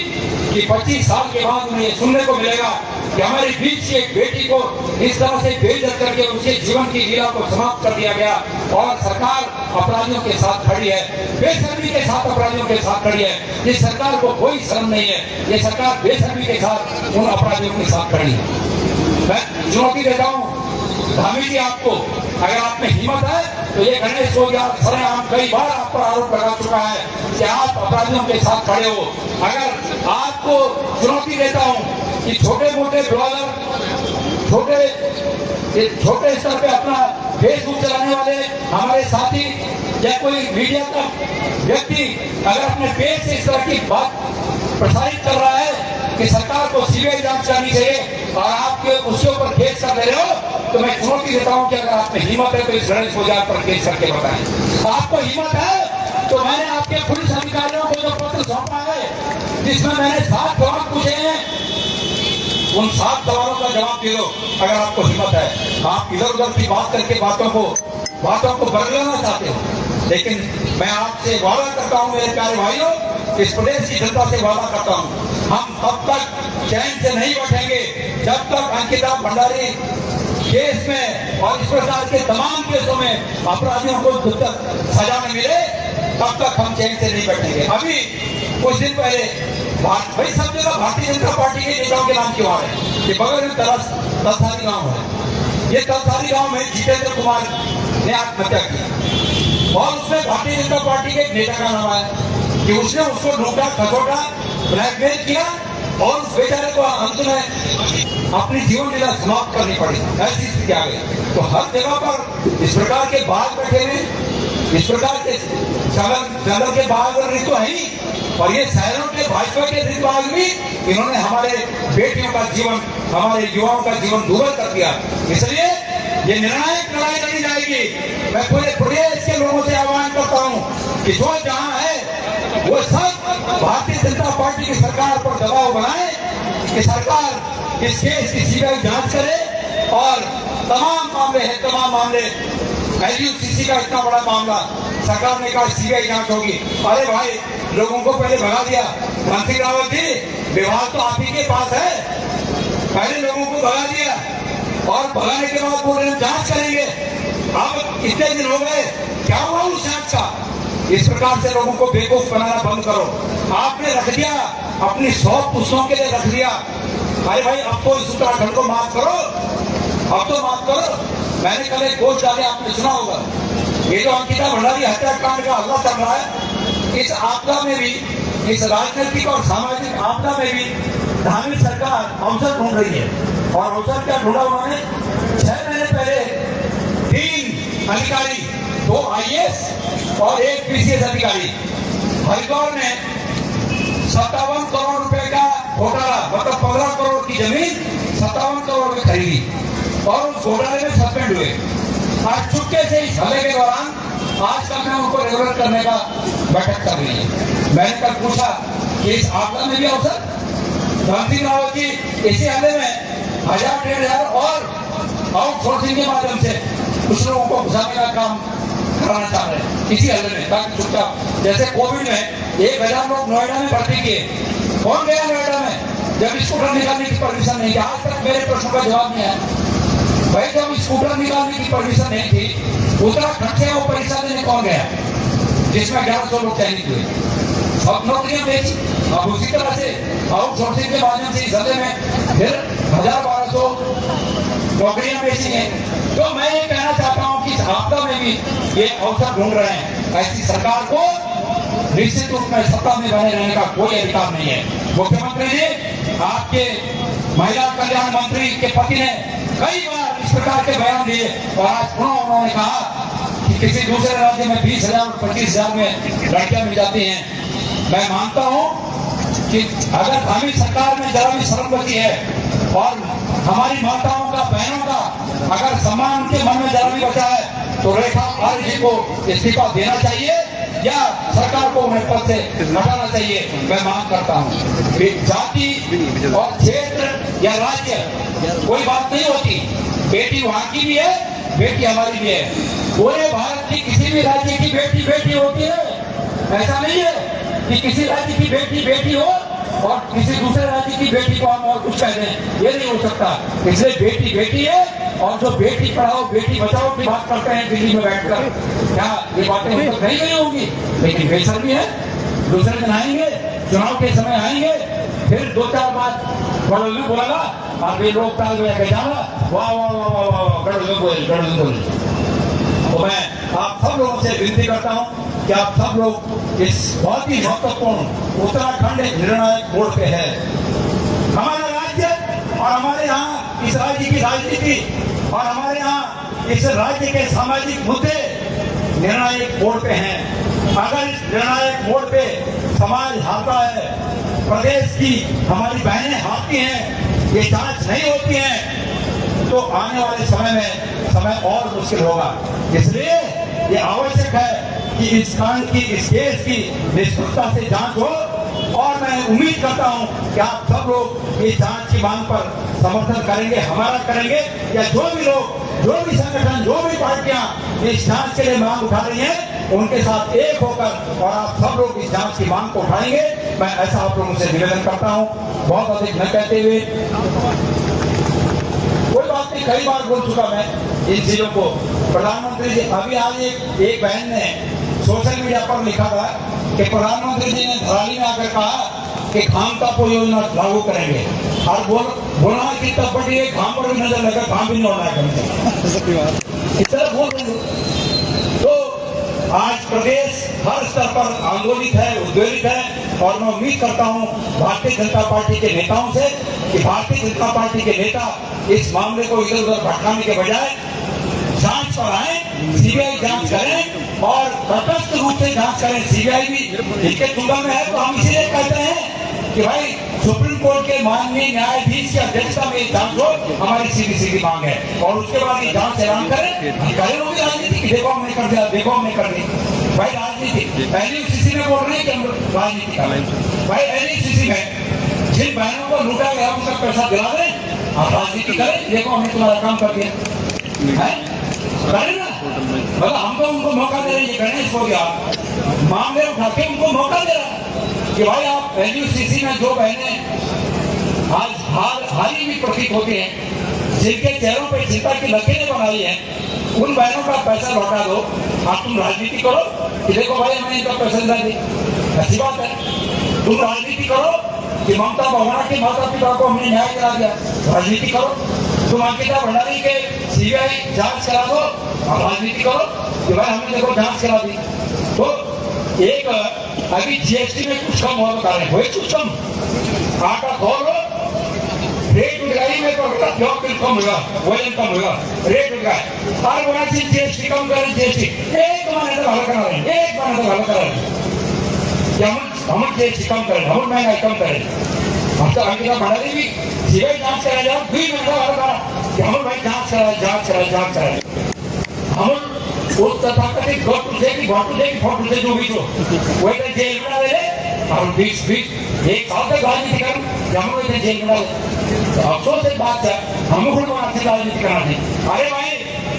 कि 25 साल के बाद उन्हें ये सुनने को मिलेगा कि हमारे बीच की एक बेटी को इस तरह से बेइज्जत करके उसके जीवन की लीला को समाप्त कर दिया गया। और सरकार अपराधियों के साथ खड़ी है, बेशर्मी के साथ अपराधियों के साथ खड़ी है। इस सरकार को कोई शर्म नहीं है, ये सरकार बेशर्मी के साथ उन अपराधियों के साथ खड़ी है। मैं चुनौती देता हूँ धामी जी आपको, अगर आप में हिम्मत है तो ये गणेश गोगियाल सरेआम कई बार आप पर आरोप लगा चुका है कि आप अपराधियों के साथ खड़े हो। अगर आपको चुनौती देता हूं कि छोटे मोटे ब्लॉगर, छोटे स्तर पे अपना फेसबुक चलाने वाले हमारे साथी या कोई मीडिया का व्यक्ति अगर अपने पेज से इस तरह की बात प्रसारित कर रहा है कि सरकार को सीबीआई जांच करनी चाहिए और आपके उसके ऊपर केस कर दे रहे हो, तो मैं चुनौती देता हूं कि अगर आप में हिम्मत है तो इस गणेश गोगियाल पर केस करके बताएं। आपको हिम्मत है तो मैंने आपके पुलिस अधिकारियों को जो पत्र सौंपा है जिसमें मैंने 7 सवाल पूछे हैं, उन 7 सवालों का जवाब दे दो अगर आपको हिम्मत है। आप इधर उधर की बात करके बातों को बदलना चाहते हो, लेकिन मैं आपसे वादा करता हूं मेरे प्यारे भाइयों, इस प्रदेश की जनता से वादा करता हूं, हम तब तक चैन से नहीं बैठेंगे जब तक अंकिता भंडारी केस में और इस प्रकार के तमाम केसों में अपराधियों को जब तक सजा न मिले तब तक हम चैन से नहीं बैठेंगे। अभी कुछ दिन पहले भाई सब जगह भारतीय जनता पार्टी के नेताओं के नाम क्यों आ रहे हैं? ये बगल में तलसारी गांव है, ये तलसारी गांव में जितेंद्र कुमार ने आत्महत्या की और उसमें भारतीय जनता पार्टी के एक नेता का नाम आया कि उसने उसको लूटा, खसोटा, ब्लैकमेल किया और उस बेचारे को अंत में अपनी जीवन लीला समाप्त करनी पड़ी। ऐसी स्थिति आ गई। तो हर जगह पर इस प्रकार के बाग बैठे हुए, इस प्रकार के जंगल के बाग तो है ही, और ये शहरों के भाजपा के बाग भी इन्होंने हमारे बेटियों का जीवन, हमारे युवाओं का जीवन दूभर कर दिया। इसलिए ये निर्णायक लड़ाई लड़ी जाएगी। मैं पूरे प्रदेश के लोगों से आह्वान करता हूँ कि जो जहाँ है वो सब भारतीय जनता पार्टी की सरकार पर दबाव बनाए कि सरकार इस केस की सीबीआई जांच करे और तमाम मामले एलयूसीसी का इतना बड़ा मामला सरकार ने कहा सीबीआई जांच होगी। अरे भाई, लोगों को पहले भगा दिया। मंत्री रावत जी, विभाग तो आप ही के पास है, पहले लोगों को भगा दिया और भगाने के बाद बोल रहे हैं जांच करेंगे। अब इतने दिन हो गए, क्या हुआ उस जांच का? इस प्रकार से लोगों को बेवकूफ बनाना बंद करो। आपने रख दिया, अपनी 100 पुस्तकों के लिए रख दिया। अरे भाई, अब तो इस उत्तराखंड को माफ करो, अब तो माफ करो। मैंने कल एक पोस्ट डाले, आपने सुना होगा, ये जो अंकिता भंडारी हत्याकांड का हल्ला चल रहा है, इस आपदा में भी, इस राजनीतिक और सामाजिक आपदा में भी धामी सरकार अवसर ढूंढ रही है। और अवसर क्या ढूंढा उन्होंने? 6 महीने पहले 3 अधिकारी, 2 IAS और 1 PCS अधिकारी हरिद्वार में 57 करोड़ रुपए का घोटाला, मतलब 15 करोड़ की जमीन 57 करोड़ में खरीदी और उस घोटाले में सस्पेंड हुए। आज चुपके से इस हमले के दौरान आज तक मैं उनको रेगुलर करने का बैठक कर रही है। मैंने कल पूछा कि इस आपदा में भी अवसर, मंत्री रावत जी इसी हमले में 1000-1500 और आउटसोर्सिंग के माध्यम से कुछ लोगों को घुसाने का काम कराना चाह रहे हैं इसी हल्ले में, ताकि चुपचाप, जैसे कोविड में 1000 लोग नोएडा में भर्ती किए, कौन गया नोएडा में जब स्कूटर निकालने की परमिशन नहीं थी? आज तक मेरे प्रश्न का जवाब नहीं आया। भाई, जब स्कूटर निकालने की परमिशन नहीं थी, उत्तराखंड से वो परीक्षा देने कौन गया जिसमें 1100 लोग चयनित हुए? सब नौकरियां बेची। अब उसी तरह से आउटसोर्सिंग के माध्यम से इस हल्ले में फिर 1000-1200 नौकरियां बेची हैं। तो मैं ये कहना चाहता हूं कि इस आपदा में भी ये अवसर ढूंढ रहे हैं। ऐसी सरकार को निश्चित रूप में सत्ता में बने रहने का कोई अधिकार नहीं है। मुख्यमंत्री जी, आपके महिला कल्याण मंत्री के पति ने कई बार इस प्रकार के बयान दिए और आज पुनः उन्होंने कहा कि किसी दूसरे राज्य में 20,000 25,000 में लड़कियां मिल जाती हैं। मैं मानता हूं कि अगर हमारी सरकार में जरा भी शर्म बची है और हमारी माताओं का, बहनों का अगर सम्मान उनके मन में जरा भी बचा है तो रेखा आर्य जी को इस्तीफा देना चाहिए या सरकार को उन्हें पद से हटाना चाहिए। मैं मांग करता हूँ। जाति और क्षेत्र या राज्य कोई बात नहीं होती। बेटी वहां की भी है, बेटी हमारी भी है। पूरे भारत की किसी भी राज्य की बेटी बेटी होती है। ऐसा नहीं है कि किसी राज्य की बेटी बेटी हो और किसी दूसरे राज्य की बेटी को हम और कुछ कह दें, ये नहीं हो सकता। इसलिए बेटी बेटी है और जो बेटी पढ़ाओ बेटी बचाओ की बात करते हैं दिल्ली में बैठकर, क्या ये बातें हम तक नहीं गई होंगी? लेकिन बेशर्मी है। दूसरे दिन आएंगे, चुनाव के समय आएंगे, फिर 2-4 बात गड़ोल में बोलेगा और वे लोग ताल में जाना, वाह वाह वाह वाह वाह, गड़ोल में बोले। तो मैं आप सब लोगों से विनती करता हूँ कि आप सब लोग इस बहुत ही महत्वपूर्ण उत्तराखंड एक निर्णायक मोड़ पे है। हमारा राज्य और हमारे यहाँ इस राज्य की राजनीति और हमारे यहाँ इस राज्य के सामाजिक मुद्दे निर्णायक मोड़ पे हैं। अगर इस निर्णायक मोड़ पे समाज हारता है, प्रदेश की हमारी बहनें हारती हैं, ये जांच नहीं होती है, तो आने वाले समय में समय और मुश्किल होगा। इसलिए ये आवश्यक है कि इस कांड की, इस केस की निष्पक्षता से जांच हो और मैं उम्मीद करता हूं कि आप सब लोग इस जांच की मांग पर समर्थन करेंगे, हमारा करेंगे, या जो भी लोग, जो भी संगठन, जो भी पार्टियां इस जांच के लिए मांग उठा रही हैं, उनके साथ एक होकर और आप सब लोग इस जांच की मांग को उठाएंगे। मैं ऐसा आप लोगों से निवेदन करता हूं। बहुत अधिक न कहते हुए, कोई बात नहीं, कई बार बोल चुका मैं इन चीजों को। प्रधानमंत्री जी, अभी आज एक बहन ने सोशल मीडिया पर लिखा था कि प्रधानमंत्री जी ने धराली में आकर कहा कि खाम तापो योजना लागू करेंगे और बोला कि तब बड़ी एक खाम पर भी नजर लगा, खाम भी नहीं होना है। इस तरह बोल रहे हैं। तो आज प्रदेश हर स्तर पर आंदोलित है, उद्वेलित है और मैं उम्मीद करता हूं भारतीय जनता पार्टी के नेताओं से कि भारतीय जनता पार्टी के नेता इस मामले को इधर उधर भटकाने के बजाय जांच पर आए, सीबीआई जांच करें और तटस्थ रूप से जांच करें। सीबीआई भी इनके चुंगल में है, तो हम इसीलिए कहते हैं कि भाई सुप्रीम कोर्ट के माननीय न्यायाधीश की अध्यक्षता में जांच हो, हमारी सीधी मांग है। और उसके बाद ये जांच ऐलान करें लोग राजनीति की, देखो हमने कर दिया, देखो हमने कर दी। भाई राजनीति LUCC में बोल रहे हैं कि हम राजनीति कर रहे हैं। भाई LUCC में जिन बहनों को लूटा गया उनका पैसा दिला दें, आप राजनीति करें, देखो हमने तुम्हारा काम कर दिया है, करें ना। मतलब हम तो उनको मौका दे रहे हैं, गणेश हो गया, मामले उठा के उनको मौका दे रहा है कि भाई आप LUCC में जो बहनें आज हारी भी प्रतीत होती हैं, जिनके चेहरों पे चिंता की लकीरें बनाई हैं, उन बहनों का पैसा लौटा दो। आप तुम राजनीति करो कि देखो भाई हमने इनका पैसा दिला दिया, अच्छी बात है। तुम राजनीति करो कि ममता भगवान के माता पिता को हमने न्याय करा दिया, राजनीति करो। तुम अंकिता भंडारी के सीबीआई जांच करा दो, आप राजनीति करो कि भाई हमने देखो जांच करा दी। तो एक अभी GST में कुछ कम हुआ बता रहे हैं, कुछ कम, आटा खोलो, रेट उठाई में तो जॉब बिल कम होगा, वजन कम होगा, रेट उठाए और बोला GST कम करें, GST एक महीने तक हल करा रहे हैं, एक महीने तक हल करा रहे हैं कि हम GST कम करें, हम महंगाई कम करें। हम तो अंकिता भंडारी भी सीबीआई जांच करा जाओ, 2 महीने हल करा कि हम भाई जांच करा हम वो तथाकथित फोटो से जो भी जो वही तो जेल में डाले और 20 एक साल तक राजनीति कर हम लोग जेल में डाले। तो अफसोस एक बात है, हम लोग को अच्छी राजनीति करना चाहिए। अरे भाई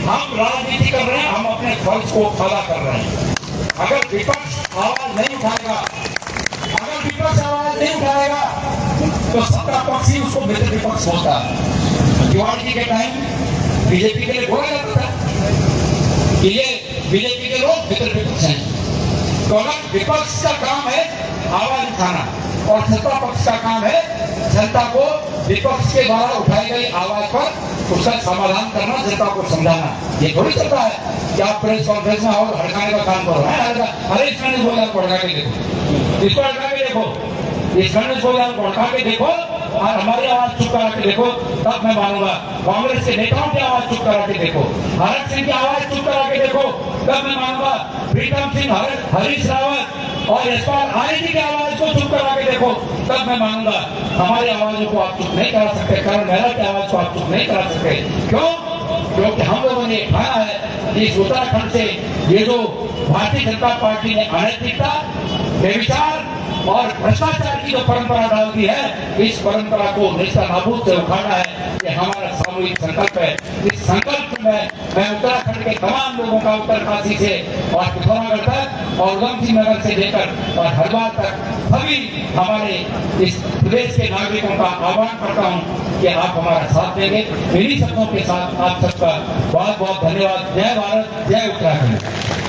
हम राजनीति कर रहे हैं, हम अपने फर्ज को अदा कर रहे हैं। अगर विपक्ष आवाज नहीं उठाएगा, तो सत्ता पक्षी उसको मित्र विपक्ष होता है। तिवारी जी के टाइम बीजेपी के लिए बोला जाता था कि ये बीजेपी के लोग मित्र विपक्ष हैं। तो अगर विपक्ष का काम है आवाज उठाना, और सत्ता पक्ष का काम है जनता को विपक्ष के द्वारा उठाई गई आवाज पर उसका समाधान करना, जनता को समझाना। ये थोड़ी चलता है कि आप प्रेस कॉन्फ्रेंस में आओ हड़काने का काम करो। अरे इस गणेश गोयल को हड़का के देखो, इसको हड़का के देखो, इस गणेश गोयल को हड़का के देखो और हमारी आवाज चुप करा के देखो, तब मैं मानूंगा। कांग्रेस के नेताओं की आवाज चुप करा के देखो, हरक सिंह की आवाज चुप करा के देखो, तब मैं मानूंगा। प्रीतम सिंह, हरीश रावत और यशपाल आर्य की आवाज को चुप करा के देखो, तब मैं मानूंगा। हमारी आवाजों को आप चुप नहीं करा सकते, करण मेहरा की आवाज को आप चुप नहीं करा सकते। क्यों? क्योंकि हम लोगों ने ठाना है इस उत्तराखंड से ये जो भारतीय जनता पार्टी ने अनैतिकता, बेविचार और भ्रष्टाचार की जो परंपरा डाल दी है, इस परंपरा को नेस्तनाबूद से उखाड़ना है, ये हमारा सामूहिक संकल्प है। इस संकल्प में मैं उत्तराखंड के तमाम लोगों का, उत्तरकाशी से और पिथौरागढ़ तक और उधमसिंह नगर से लेकर और हरिद्वार तक सभी हमारे इस प्रदेश के नागरिकों का आह्वान करता हूं कि आप हमारा साथ देंगे। इन्हीं शब्दों के साथ आप सबका बहुत बहुत धन्यवाद। जय भारत, जय उत्तराखंड।